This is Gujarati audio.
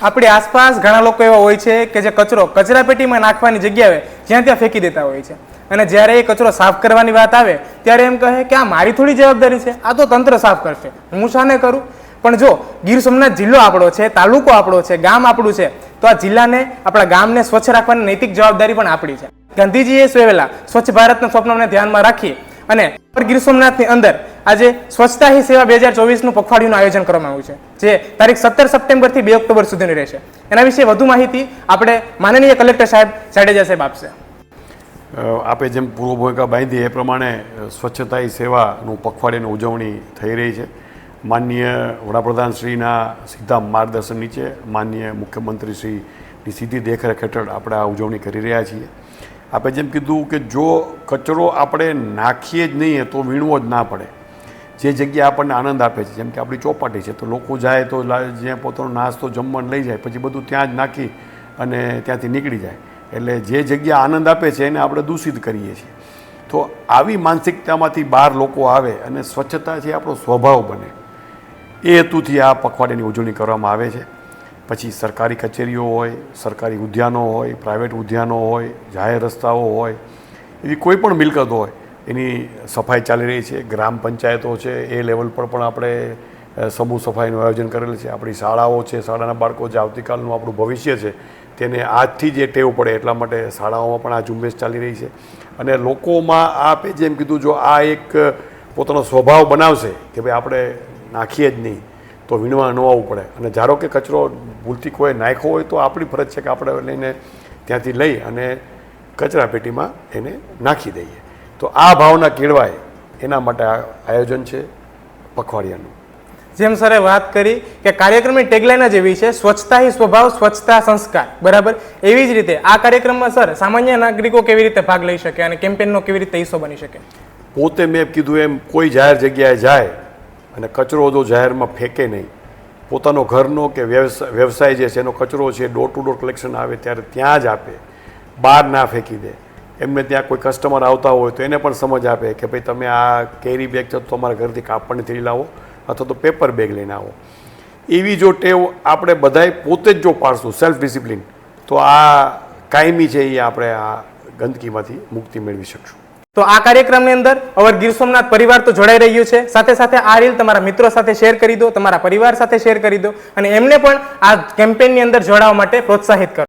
આપણી આસપાસ ઘણા લોકો એવા હોય છે કે જે કચરો કચરાપેટીમાં નાખવાની જગ્યાએ જ્યાં ત્યાં ફેંકી દેતા હોય છે, અને જ્યારે એ કચરો સાફ કરવાની વાત આવે ત્યારે એમ કહે કે આ મારી થોડી જવાબદારી છે, આ તો તંત્ર સાફ કરશે, હું શાને કરું. પણ જો ગીર સોમનાથ જિલ્લો આપણો છે, તાલુકો આપણો છે, ગામ આપણું છે, તો આ જિલ્લાને, આપણા ગામને સ્વચ્છ રાખવાની નૈતિક જવાબદારી પણ આપણી છે. ગાંધીજીએ સૂચવેલા સ્વચ્છ ભારતના સ્વપ્નને ધ્યાનમાં રાખી અને ગીર સોમનાથની અંદર આજે સ્વચ્છતા હી સેવા 2024નું પખવાડિયુંનું આયોજન કરવામાં આવ્યું છે, જે તારીખ 17 સપ્ટેમ્બરથી 2 ઓક્ટોબર સુધીની રહેશે. એના વિશે વધુ માહિતી આપણે માનનીય કલેક્ટર સાહેબ જાડેજા સાહેબ આપશે. આપે જેમ પૂર્વ ભૂમિકા બાંધી એ પ્રમાણે સ્વચ્છતા હી સેવાનું પખવાડિયાની ઉજવણી થઈ રહી છે. માનનીય વડાપ્રધાન શ્રીના સીધા માર્ગદર્શન નીચે માનનીય મુખ્યમંત્રી શ્રીની સીધી દેખરેખ હેઠળ આપણે આ ઉજવણી કરી રહ્યા છીએ. આપણે જેમ કીધું કે જો કચરો આપણે નાખીએ જ નહીં તો વીણવો જ ના પડે. જે જગ્યા આપણને આનંદ આપે છે, જેમ કે આપણી ચોપાટી છે, તો લોકો જાય તો જ્યાં પોતાનો નાસ્તો જમવાનું લઈ જાય, પછી બધું ત્યાં જ નાખી અને ત્યાંથી નીકળી જાય. એટલે જે જગ્યા આનંદ આપે છે એને આપણે દૂષિત કરીએ છીએ. તો આવી માનસિકતામાંથી બહાર લોકો આવે અને સ્વચ્છતા છે આપણો સ્વભાવ બને, એ હેતુથી આ પખવાડિયાની ઉજવણી કરવામાં આવે છે. પછી સરકારી કચેરીઓ હોય, સરકારી ઉદ્યાનો હોય, પ્રાઇવેટ ઉદ્યાનો હોય, જાહેર રસ્તાઓ હોય, એવી કોઈ પણ મિલકત હોય એની સફાઈ ચાલી રહી છે. ગ્રામ પંચાયતો છે એ લેવલ પર પણ આપણે સમૂહ સફાઈનું આયોજન કરેલું છે. આપણી શાળાઓ છે, શાળાના બાળકો જે આવતીકાલનું આપણું ભવિષ્ય છે તેને આજથી જ એ ટેવ પડે એટલા માટે શાળાઓમાં પણ આ ઝુંબેશ ચાલી રહી છે. અને લોકોમાં આપે જેમ કીધું, જો આ એક પોતાનો સ્વભાવ બનાવશે કે ભાઈ આપણે નાખીએ જ નહીં તો વીણવા ન આવવું પડે, અને ધારો કે કચરો ભૂલથી કોઈ નાખ્યો હોય તો આપણી ફરજ છે કે આપણે લઈને ત્યાંથી લઈ અને કચરાપેટીમાં એને નાખી દઈએ. તો આ ભાવના કેળવાય એના માટે આ આયોજન છે પખવાડિયાનું. જેમ સરે વાત કરી કે કાર્યક્રમની ટેગલાઈન જ એવી છે, સ્વચ્છતા હી સ્વભાવ, સ્વચ્છતા સંસ્કાર, બરાબર. એવી જ રીતે આ કાર્યક્રમમાં સર સામાન્ય નાગરિકો કેવી રીતે ભાગ લઈ શકે અને કેમ્પેનનો કેવી રીતે હિસ્સો બની શકે? પોતે મેં કીધું એમ કોઈ જાહેર જગ્યાએ જાય અને કચરો જો જાહેરમાં ફેંકે નહીં, પોતાનો ઘરનો કે વ્યવસાય જે છે એનો કચરો છે ડોર ટુ ડોર કલેક્શન આવે ત્યારે ત્યાં જ આપે, બહાર ના ફેંકી દે. એમને ત્યાં કોઈ કસ્ટમર આવતા હોય તો એને પણ સમજ આપે કે ભાઈ તમે આ કેરી બેગ છે તો તમારા ઘરથી કાપડની થેલી લાવો અથવા તો પેપર બેગ લઈને આવો. એવી જો ટેવ આપણે બધાએ પોતે જ જો પાડશું, સેલ્ફ ડિસિપ્લિન, તો આ કાયમી છે એ આપણે આ ગંદકીમાંથી મુક્તિ મેળવી શકશું. તો આ કાર્યક્રમની અંદર અવર ગીર સોમનાથ પરિવાર તો જોડાઈ રહ્યું છે. સાથે સાથે આ રીલ તમારા મિત્રો સાથે શેર કરી દો, તમારા પરિવાર સાથે શેર કરી દો અને એમને પણ આ કેમ્પેનની અંદર જોડાવા માટે પ્રોત્સાહિત કરો.